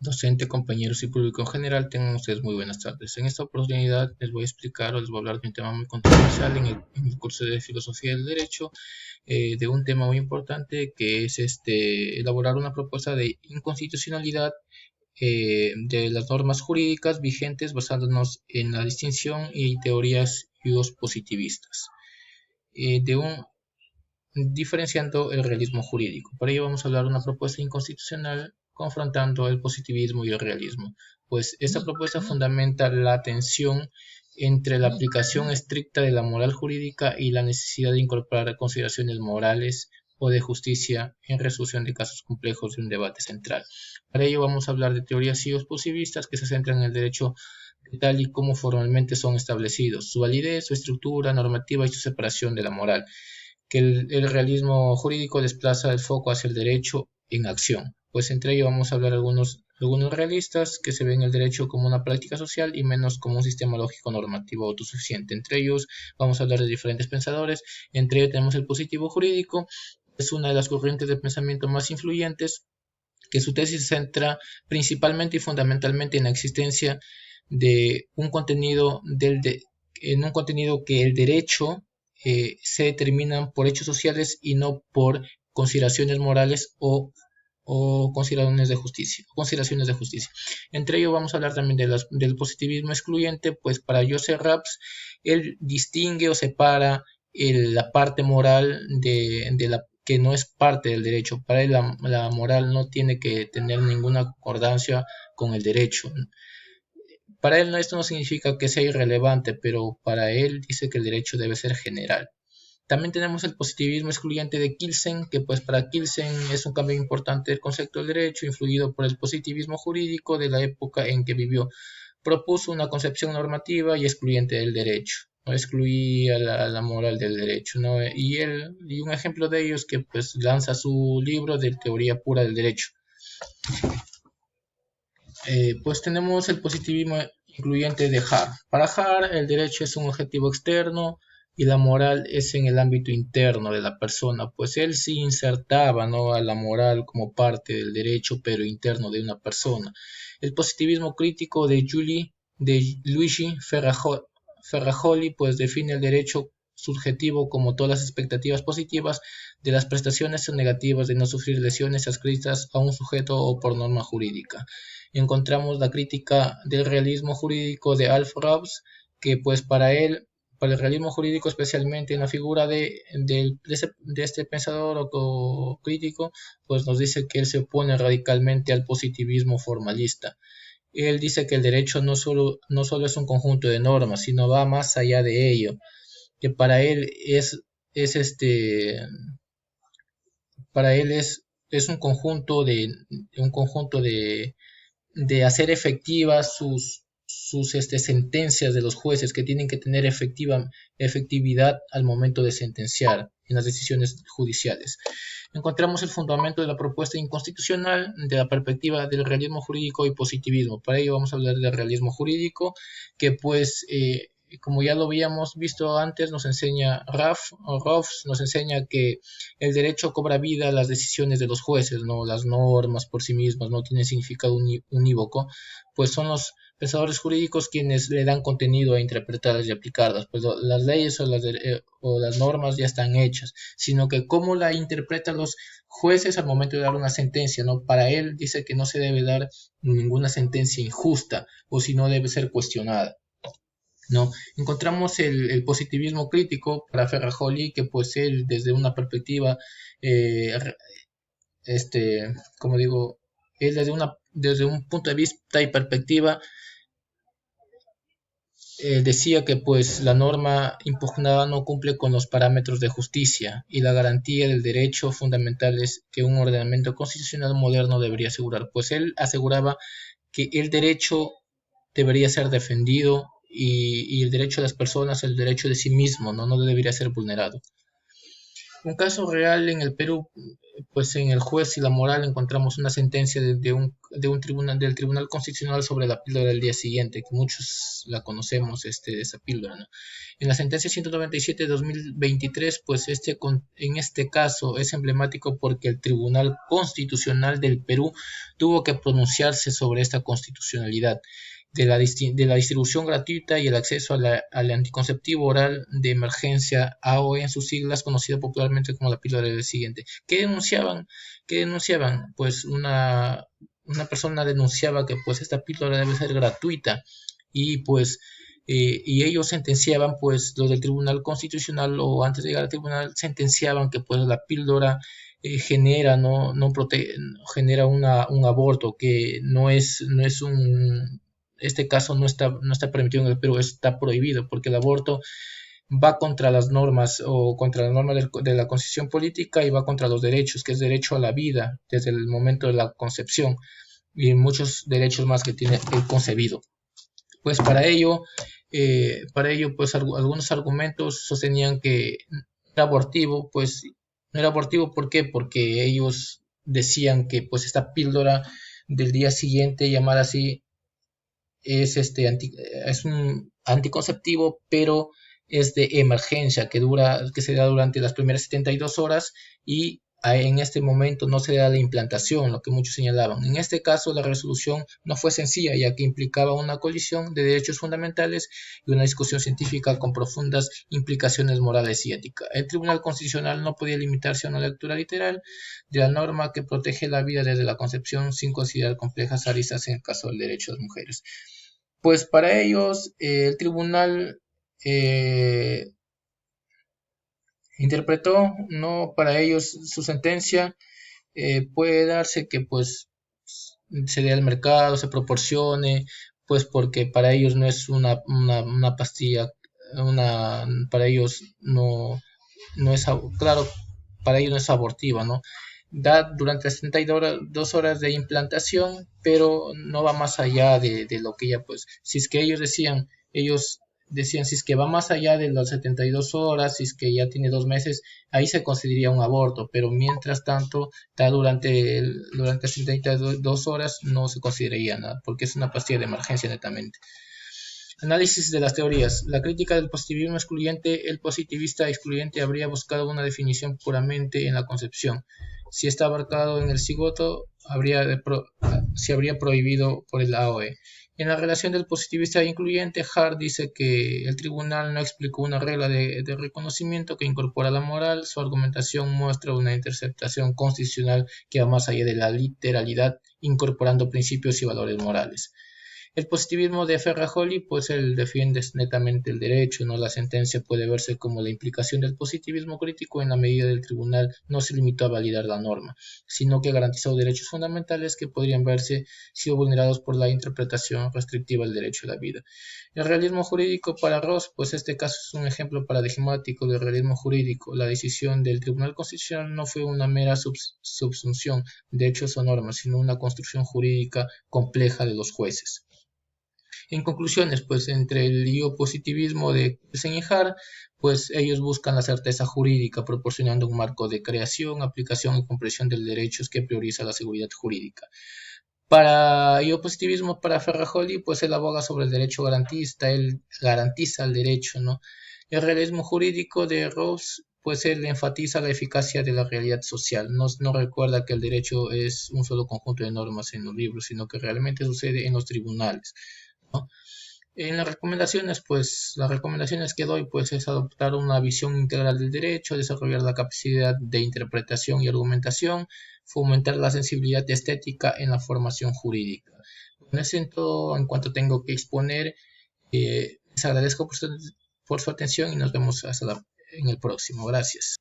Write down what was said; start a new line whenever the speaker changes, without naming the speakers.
docente, compañeros y público en general, tengan ustedes muy buenas tardes. En esta oportunidad les voy a explicar o les voy a hablar de un tema muy controversial en el curso de Filosofía del Derecho, de un tema muy importante que es elaborar una propuesta de inconstitucionalidad de las normas jurídicas vigentes basándonos en la distinción y teorías y usos positivistas, diferenciando el realismo jurídico. Para ello vamos a hablar de una propuesta inconstitucional confrontando el positivismo y el realismo, pues esta propuesta fundamenta la tensión entre la aplicación estricta de la moral jurídica y la necesidad de incorporar consideraciones morales o de justicia en resolución de casos complejos de un debate central. Para ello vamos a hablar de teorías positivistas que se centran en el derecho tal y como formalmente son establecidos, su validez, su estructura normativa y su separación de la moral, que el realismo jurídico desplaza el foco hacia el derecho en acción. Pues entre ello vamos a hablar algunos realistas que se ven el derecho como una práctica social y menos como un sistema lógico normativo autosuficiente. Entre ellos vamos a hablar de diferentes pensadores. Entre ellos tenemos el positivo jurídico, es una de las corrientes de pensamiento más influyentes, que su tesis se centra principalmente y fundamentalmente en la existencia de un contenido en un contenido que el derecho se determinan por hechos sociales y no por consideraciones morales o consideraciones de justicia. Entre ello vamos a hablar también del positivismo excluyente, pues para Joseph Raps, él distingue o separa la parte moral de la que no es parte del derecho. Para él la moral no tiene que tener ninguna concordancia con el derecho. Para él esto no significa que sea irrelevante, pero para él dice que el derecho debe ser general. También tenemos el positivismo excluyente de Kelsen, que pues para Kelsen es un cambio importante del concepto del derecho, influido por el positivismo jurídico de la época en que vivió. Propuso una concepción normativa y excluyente del derecho, no excluía la moral del derecho, ¿no? Y un ejemplo de ello es que pues lanza su libro de teoría pura del derecho. Pues tenemos el positivismo incluyente de Hart. Para Hart, el derecho es un objetivo externo y la moral es en el ámbito interno de la persona, pues él sí insertaba, ¿no?, a la moral como parte del derecho, pero interno de una persona. El positivismo crítico de Luigi Ferrajoli, pues define el derecho subjetivo como todas las expectativas positivas de las prestaciones o negativas de no sufrir lesiones adscritas a un sujeto o por norma jurídica. Encontramos la crítica del realismo jurídico de Alf Raps, que pues para el realismo jurídico, especialmente en la figura de este pensador o crítico, pues nos dice que él se opone radicalmente al positivismo formalista. Él dice que el derecho no solo es un conjunto de normas, sino va más allá de ello, que para él es un conjunto de hacer efectivas sus sentencias de los jueces, que tienen que tener efectividad al momento de sentenciar en las decisiones judiciales. Encontramos el fundamento de la propuesta inconstitucional de la perspectiva del realismo jurídico y positivismo. Para ello vamos a hablar del realismo jurídico, que pues como ya lo habíamos visto antes, nos enseña Raffs nos enseña que el derecho cobra vida a las decisiones de los jueces, ¿no? Las normas por sí mismas no tienen significado unívoco, pues son los pensadores jurídicos quienes le dan contenido a interpretarlas y aplicarlas, pues las leyes o las normas ya están hechas, sino que cómo la interpretan los jueces al momento de dar una sentencia, ¿no? Para él dice que no se debe dar ninguna sentencia injusta, o si no debe ser cuestionada, ¿no? Encontramos el positivismo crítico para Ferrajoli, que pues él desde una perspectiva, como digo, él desde un punto de vista y perspectiva, decía que pues la norma impugnada no cumple con los parámetros de justicia y la garantía del derecho fundamental es que un ordenamiento constitucional moderno debería asegurar. Pues él aseguraba que el derecho debería ser defendido y el derecho de las personas, el derecho de sí mismo, no debería ser vulnerado. Un caso real en el Perú, pues en el juez y la moral encontramos una sentencia de un tribunal, del Tribunal Constitucional sobre la píldora del día siguiente, que muchos la conocemos, esa píldora, ¿no? En la sentencia 197 de 2023, pues en este caso es emblemático porque el Tribunal Constitucional del Perú tuvo que pronunciarse sobre esta constitucionalidad de la distribución gratuita y el acceso al anticonceptivo oral de emergencia AOE en sus siglas, conocida popularmente como la píldora del siguiente. ¿Qué denunciaban? Pues una persona denunciaba que pues esta píldora debe ser gratuita y pues y ellos sentenciaban, pues los del Tribunal Constitucional o antes de llegar al tribunal sentenciaban que pues la píldora genera genera un aborto que no es este caso no está permitido en el Perú, está prohibido porque el aborto va contra las normas o contra las normas de la constitución política y va contra los derechos, que es derecho a la vida desde el momento de la concepción y muchos derechos más que tiene el concebido. Pues para ello pues algunos argumentos sostenían que era abortivo, pues no era abortivo, ¿por qué? Porque ellos decían que pues esta píldora del día siguiente, llamada así, es un anticonceptivo, pero es de emergencia que se da durante las primeras 72 horas y en este momento no se da la implantación, lo que muchos señalaban. En este caso, la resolución no fue sencilla, ya que implicaba una colisión de derechos fundamentales y una discusión científica con profundas implicaciones morales y éticas. El Tribunal Constitucional no podía limitarse a una lectura literal de la norma que protege la vida desde la concepción sin considerar complejas aristas en el caso del derecho de las mujeres. Pues para ellos el tribunal interpretó, no para ellos su sentencia puede darse que pues se dé al mercado, se proporcione, pues porque para ellos no es una pastilla, para ellos no es, claro, para ellos no es abortiva, ¿no? Da durante las 72 horas de implantación, pero no va más allá de lo que ya, pues, si es que ellos decían, si es que va más allá de las 72 horas, si es que ya tiene 2 meses, ahí se consideraría un aborto, pero mientras tanto, da durante 72 horas no se consideraría nada, porque es una pastilla de emergencia netamente. Análisis de las teorías. La crítica del positivismo excluyente. El positivista excluyente habría buscado una definición puramente en la concepción. Si está abarcado en el cigoto, se habría prohibido por el AOE. En la relación del positivista incluyente, Hart dice que el tribunal no explicó una regla de reconocimiento que incorpora la moral. Su argumentación muestra una interpretación constitucional que va más allá de la literalidad, incorporando principios y valores morales. El positivismo de Ferrajoli, pues él defiende netamente el derecho, ¿no? La sentencia puede verse como la implicación del positivismo crítico en la medida del tribunal no se limitó a validar la norma, sino que garantizó derechos fundamentales que podrían verse sido vulnerados por la interpretación restrictiva del derecho a la vida. El realismo jurídico para Ross, pues este caso es un ejemplo paradigmático del realismo jurídico. La decisión del Tribunal Constitucional no fue una mera subsunción de hechos o normas, sino una construcción jurídica compleja de los jueces. En conclusiones, pues entre el positivismo de Señejar, pues ellos buscan la certeza jurídica, proporcionando un marco de creación, aplicación y comprensión del derecho que prioriza la seguridad jurídica. Para positivismo, para Ferrajoli, pues él aboga sobre el derecho garantista, él garantiza el derecho, ¿no? El realismo jurídico de Rawls, pues él enfatiza la eficacia de la realidad social, no recuerda que el derecho es un solo conjunto de normas en los libros, sino que realmente sucede en los tribunales, ¿no? En las recomendaciones que doy pues es adoptar una visión integral del derecho, desarrollar la capacidad de interpretación y argumentación, fomentar la sensibilidad estética en la formación jurídica. Con eso en todo, en cuanto tengo que exponer, les agradezco por su atención y nos vemos en el próximo. Gracias.